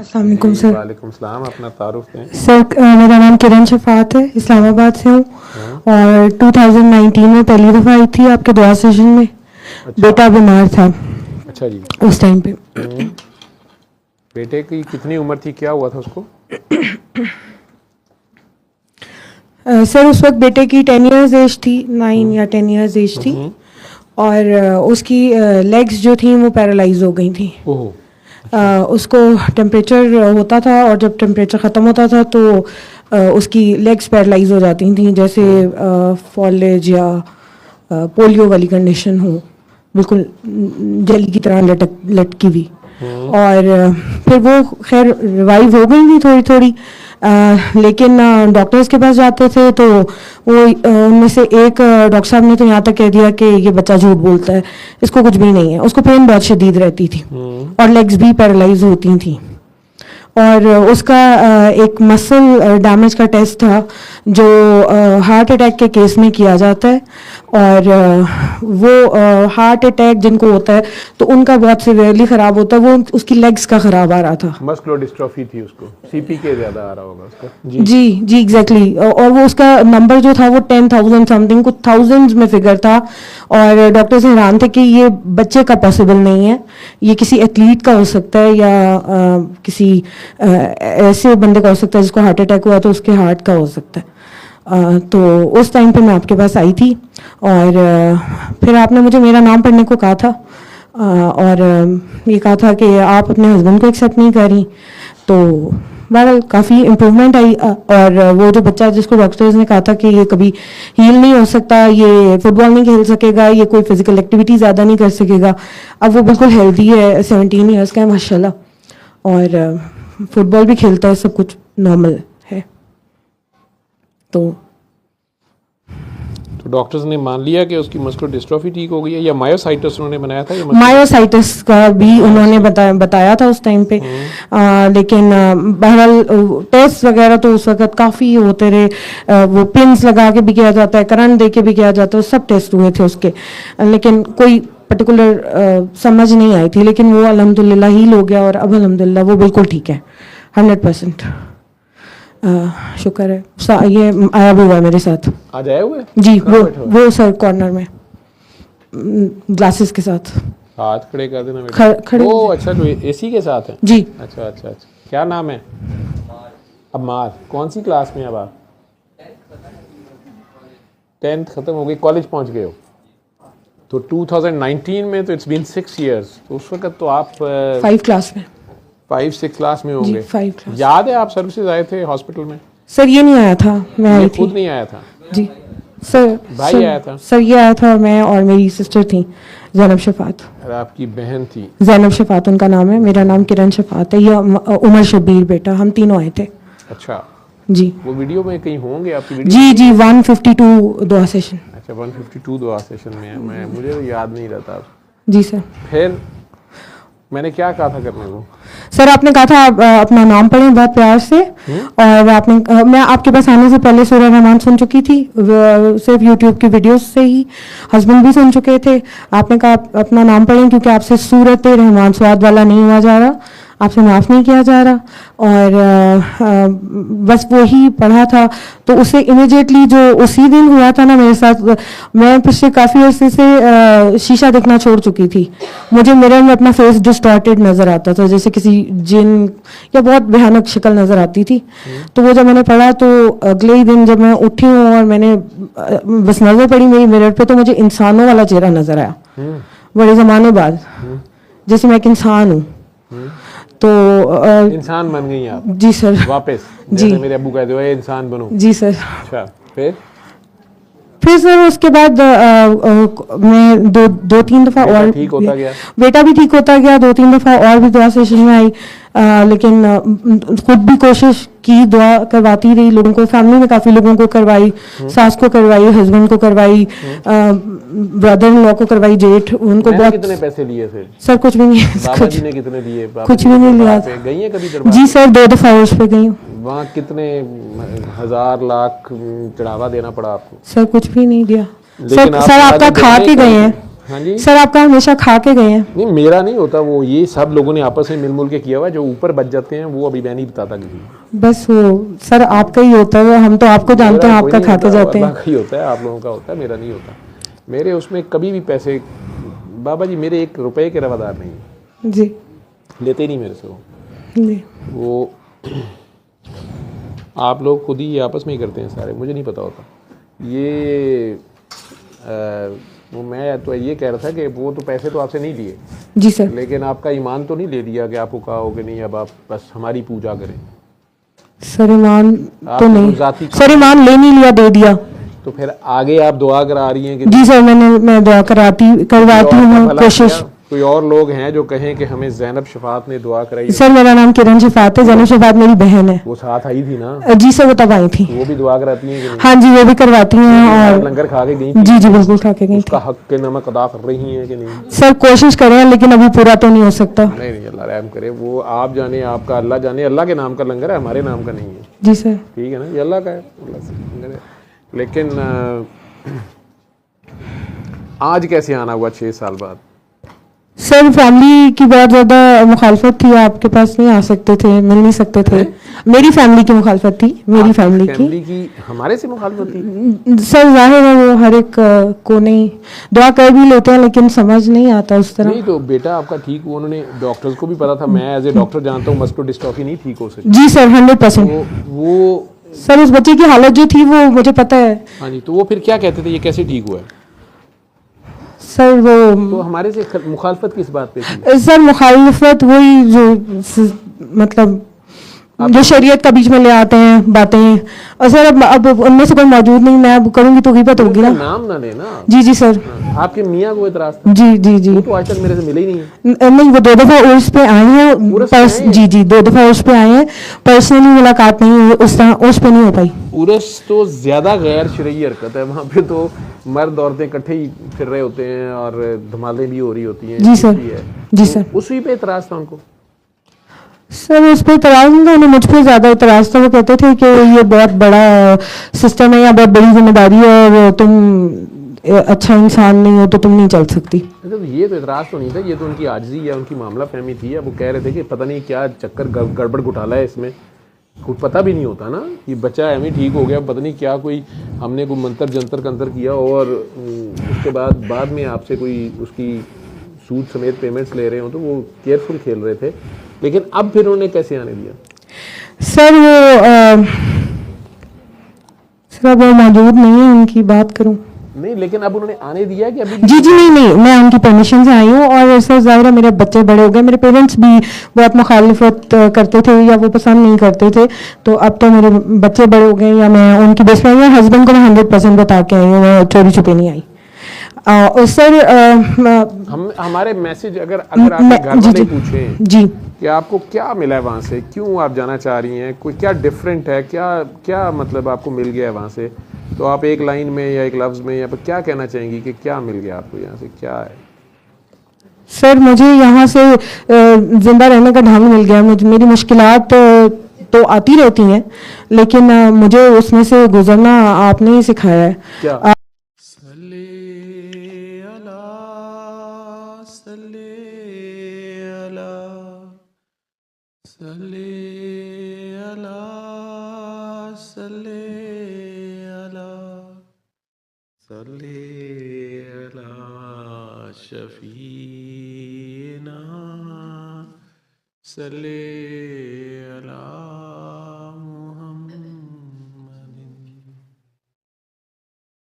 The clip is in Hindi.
अस्सलाम वालेकुम सर। वालेकुम सलाम। अपना तारुफ दें सर। मेरा नाम किरण शफात है, इस्लामाबाद से हूँ और 2019 में पहली दफ़ा आई थी आपके दुआ सेशन में। अच्छा। बेटा बीमार था अच्छा जी। उस टाइम पे। बेटे की कितनी उम्र थी, क्या हुआ था उसको? सर उस वक्त बेटे की 10 इयर्स एज थी, 9 या 10 इयर्स एज थी और उसकी लेग्स जो थी वो पैरालाइज हो गई थी। ओह। उसको टेम्परेचर होता था और जब टेम्परेचर ख़त्म होता था तो उसकी लेग्स पैरालाइज हो जाती थी, जैसे फॉलेज या पोलियो वाली कंडीशन हो, बिल्कुल जली की तरह लटकी हुई। और फिर वो खैर रिवाइव हो गई थी थोड़ी थोड़ी, लेकिन डॉक्टर्स के पास जाते थे तो वो उनमें से एक डॉक्टर साहब ने तो यहाँ तक कह दिया कि ये बच्चा झूठ बोलता है, इसको कुछ भी नहीं है। उसको पेन बहुत शदीद रहती थी और लेग्स भी पैरालाइज होती थी और उसका एक मसल डैमेज का टेस्ट था जो हार्ट अटैक के केस में किया जाता है और वो हार्ट अटैक जिनको होता है तो उनका बहुत सीवियरली ख़राब होता है, वो उसकी लेग्स का ख़राब आ रहा था। मस्कुलर डिस्ट्रॉफी थी उसको, सीपीके ज़्यादा आ रहा होगा उसका। जी एग्जैक्टली। और वो उसका नंबर जो था वो 10,000 समथिंग, कुछ थाउजेंड्स में फिगर था और डॉक्टर्स हैरान थे कि ये बच्चे का पॉसिबल नहीं है, ये किसी एथलीट का हो सकता है या किसी ऐसे बंदे का हो सकता है जिसको हार्ट अटैक हुआ तो उसके हार्ट का हो सकता है। तो उस टाइम पे मैं आपके पास आई थी और फिर आपने मुझे मेरा नाम पढ़ने को कहा था और ये कहा था कि आप अपने हस्बैंड को एक्सेप्ट नहीं कर रही, तो बहरहाल काफ़ी इम्प्रूवमेंट आई। और वो जो बच्चा जिसको डॉक्टर्स ने कहा था कि ये कभी हील नहीं हो सकता, ये फुटबॉल नहीं खेल सकेगा, ये कोई फिजिकल एक्टिविटी ज़्यादा नहीं कर सकेगा, अब वो बिल्कुल हेल्दी है, 17 ईयर्स का है माशाल्लाह और फुटबॉल भी खेलता है, सब कुछ नॉर्मल है। तो डॉक्टर्स ने मान लिया कि उसकी मस्कुलर डिस्ट्रॉफी ठीक हो गई है या मायोसाइटिस उन्होंने बनाया था? मायोसाइटिस का भी उन्होंने बताया था उस टाइम पे, लेकिन बहरहाल टेस्ट वगैरह तो उस वक्त काफ़ी होते रहे, वो पिन्स लगा के भी किया जाता है, करंट दे के भी किया जाता है, सब टेस्ट हुए थे उसके, लेकिन कोई पर्टिकुलर समझ नहीं आई थी, लेकिन वो अल्हम्दुलिल्लाह हील हो गया और अब अल्हम्दुलिल्लाह वो बिल्कुल ठीक है 100%। शुक्र है। ये आया भी हुआ है मेरे साथ। आज आए हुए जी, वो सर कॉर्नर में ग्लासेस के साथ। हाथ खड़े कर देना बेटा। खड़े। ओ अच्छा, जो एसी के साथ है। जी। अच्छा, क्या नाम है? अम्मार। कौन सी क्लास में अब आप? 10th खत्म हो गई, कॉलेज पहुंच गए हो। तो 2019 में तो इट्स बीन 6 इयर्स, तो उस वक्त तो आप 5 क्लास में 5-6 क्लास में होंगे। 5 क्लास। याद है आप सर्विसेज आए थे हॉस्पिटल में? सर ये नहीं आया था, मैं आई थी। खुद नहीं आया था? जी सर। भाई आया था? सर ये आया था और मैं और मेरी सिस्टर थी ज़ैनब शफात। और आपकी बहन थी? ज़ैनब शफात उनका नाम है, मेरा नाम किरण शफात है, ये उमर शब्बीर बेटा, हम तीनों आए थे। अच्छा जी। वो वीडियो में कहीं होंगे आपकी वीडियो? जी 152 दुआ सेशन। अच्छा 152 दुआ सेशन में है, मैं मुझे तो याद नहीं रहता। जी सर। फिर मैंने क्या कहा था करने को? सर आपने कहा था आप अपना नाम पढ़ें बहुत प्यार से और आपने मैं आपके पास आने से पहले सूरह रहमान सुन चुकी थी, सिर्फ यूट्यूब की वीडियोस से ही, हस्बैंड भी सुन चुके थे। आपने कहा आप अपना नाम पढ़ें क्योंकि आपसे सूरत रहमान स्वाद वाला नहीं हुआ जा रहा, आपसे माफ़ नहीं किया जा रहा, और बस वो ही पढ़ा था। तो उसे इमिडिएटली जो उसी दिन हुआ था ना मेरे साथ, मैं पिछले काफ़ी अर्से से शीशा देखना छोड़ चुकी थी, मुझे मिरर में अपना फेस डिस्टॉर्टेड नज़र आता था, जैसे किसी जिन या बहुत भयानक शक्ल नज़र आती थी। तो वो जब मैंने पढ़ा तो अगले ही दिन जब मैं उठी हूँ और मैंने बस नज़र पड़ी मेरी मिरर पे, तो मुझे इंसानों वाला चेहरा नज़र आया बड़े ज़माने बाद, जैसे मैं एक इंसान हूँ। तो इंसान बन गई आप? जी सर। वापस? जी। जैसे मेरे अब्बू कहते हुए इंसान बनो। जी सर। अच्छा फिर सर उसके बाद मैं दो तीन दफ़ा और ठीक होता गया, बेटा भी ठीक होता गया, 2-3 दफ़ा और भी दुआ सेशन में आई, लेकिन खुद भी कोशिश की, दुआ करवाती रही लोगों को, फैमिली में काफ़ी लोगों को करवाई, सास को करवाई, हस्बैंड को करवाई, ब्रदर इन लॉ को करवाई, जेठ, उनको बहुत। कितने पैसे लिए थे सर? कुछ भी नहीं। बाबा जी ने कितने दिए? कुछ भी नहीं लिया। गई है कभी दरबार? जी सर 2 दफ़ा उस पे गई हूँ। वहाँ कितने हजार लाख चढ़ावा देना पड़ा आपको? सर कुछ भी नहीं दिया सर। आपका खा के गए हैं हाँ जी। सर आपका हमेशा खा के गए हैं। नहीं मेरा नहीं होता वो, ये सब लोगों ने आपस में मिल के किया हुआ है। जो ऊपर बच जाते हैं वो अभी मैं नहीं बताता किसी को। बस वो सर आपका ही होता है, हम तो आपको जानते हैं, मेरा कोई आपका नहीं खाते होता, जाते अल्लाह हैं। का ही होता है, आप लोगों का होता है, मेरा नहीं होता। मेरे उसमें कभी भी पैसे, बाबा जी मेरे 1 रुपए के रवादार नहीं है, जी लेते ही नहीं मेरे से जी वो आप लोग खुद ही आपस में ही करते हैं सारे, मुझे नहीं पता होता ये। वो मैं तो ये कह रहा था कि वो तो पैसे तो आपसे नहीं लिए, जी सर। लेकिन आपका ईमान तो नहीं ले दिया कि आपको कहा हो कि नहीं अब आप बस हमारी पूजा करें। सर ईमान तो आपके नहीं, कोई जाती सर ईमान ले नहीं लिया, दे दिया। तो फिर आगे आप दुआ करा रही हैं कि जी सर मैं दुआ करवाती कोई और का हूँ भला कोशिश। किया? कोई और लोग हैं जो कहें कि हमें ज़ैनब शफात ने दुआ कराई है? सर मेरा नाम किरण शफात है, जैनब शफात मेरी बहन है। वो साथ आई थी ना, जी सर वो तब आई थी। वो भी दुआ कराती हैं कि नहीं? हाँ जी वो भी करवाती हैं हमारा और लंगर खा के गई थी, जी जी बिल्कुल खा के गई उसका थी। हक के नमक अदा कर रही हैं कि नहीं? सर कोशिश करें लेकिन अभी पूरा तो नहीं हो सकता। नहीं नहीं, अल्लाह रहम करे। वो आप जाने, आपका अल्लाह जाने, अल्लाह के नाम का लंगर है, हमारे नाम का नहीं है। जी सर। ठीक है ना, ये अल्लाह का है, अल्लाह से लंगर है। लेकिन आज कैसे आना हुआ 6 साल बाद? सर फैमिली की बहुत ज़्यादा मुखालफत थी, आपके पास नहीं आ सकते थे, मिल नहीं सकते थे। मेरी फैमिली की मुखालफत थी, मेरी फैमिली की हमारे से मुखालफत थी? सर जाहिर है वो हर एक को नहीं, दुआ कर भी लेते हैं लेकिन समझ नहीं आता उस तरह। नहीं तो बेटा आपका ठीक हुआ, उन्होंने डॉक्टर्स को भी पता था, मैं एज ए डॉक्टर जानता हूँ मस्कुलर डिस्ट्रॉफी नहीं ठीक हो सकती। जी सर 100%। वो सर उस बच्चे की हालत जो थी वो मुझे पता है। हाँ जी, तो वो फिर क्या कहते थे ये कैसे ठीक हुआ है? सर वो तो हमारे से मुखालफत किस बात पे थी? सर मुखालफत वही जो मतलब जो शरीयत का बीच में ले आते हैं बातें, और सर अब उनमें से कोई मौजूद नहीं, मैं अब करूंगी तो गिबत होगी ना। नाम ना लेना। जी जी सर। आपके मियाँ को इतराज था? जी जी जी। वो तो आज तक मेरे से मिले ही नहीं है। नहीं वो 2 दफा उर्स पे आए हैं, जी जी 2 दफा उर्स पे आए हैं, पर्सनली मुलाकात नहीं हुई, उस तरह उर्स पे नहीं हो पाई। उर्स तो ज्यादा गैर शरई हरकत है, वहाँ पे तो मर्द औरतें इकट्ठे ही फिर रहे होते हैं और धमालें भी हो रही होती हैं। जी सर। जी सर। उसी पे इतराज था उनको? सर उस पर इतराज नहीं था, उन्हें मुझ पर ज़्यादा इतराज था। वो कहते थे कि ये बहुत बड़ा सिस्टम है या बहुत बड़ी जिम्मेदारी है और तुम अच्छा इंसान नहीं हो तो तुम नहीं चल सकती। तो ये तो इतराज तो नहीं था, ये तो उनकी आजिज़ी या उनकी मामला फहमी थी। अब वो कह रहे थे कि पता नहीं क्या चक्कर गड़बड़ घोटाला है इसमें, कुछ पता भी नहीं होता ना कि बच्चा एम ही ठीक हो गया, पता नहीं क्या कोई हमने कोई मंत्र जंतर कंतर किया और उसके बाद में आपसे कोई उसकी सूद समेत पेमेंट्स ले रहे हो, तो वो केयरफुल खेल रहे थे। लेकिन अब फिर उन्होंने कैसे आने दिया? सर वो मौजूद नहीं है, उनकी बात करूं? नहीं, लेकिन अब उन्होंने आने दिया कि अभी? जी जी नहीं मैं उनकी परमिशन से आई हूँ। और सर जाहिर है मेरे बच्चे बड़े हो गए, मेरे पेरेंट्स भी बहुत मुखालिफत करते थे या वो पसंद नहीं करते थे, तो अब तो मेरे बच्चे बड़े हो गए या मैं उनकी बेस्ट फ्रेंड या हस्बैंड को मैं 100% बता के आई हूँ, मैं चोरी छुपे नहीं आई। और सर हमारे मैसेज अगर आपके घर वाले पूछें जी कि आपको क्या मिला है वहाँ से, क्यों आप जाना चाह रही हैं, कोई क्या डिफरेंट है, क्या मतलब आपको मिल गया है वहाँ से, तो आप एक लाइन में या एक लफ्ज़ में या फिर क्या कहना चाहेंगी कि क्या मिल गया आपको यहाँ से, क्या है? सर मुझे यहाँ से ज़िंदा रहने का ढंग मिल गया। मेरी मुश्किलात तो आती रहती हैं लेकिन मुझे उसमें से गुजरना आपने ही सिखाया है। क्या? शफीना सल्ले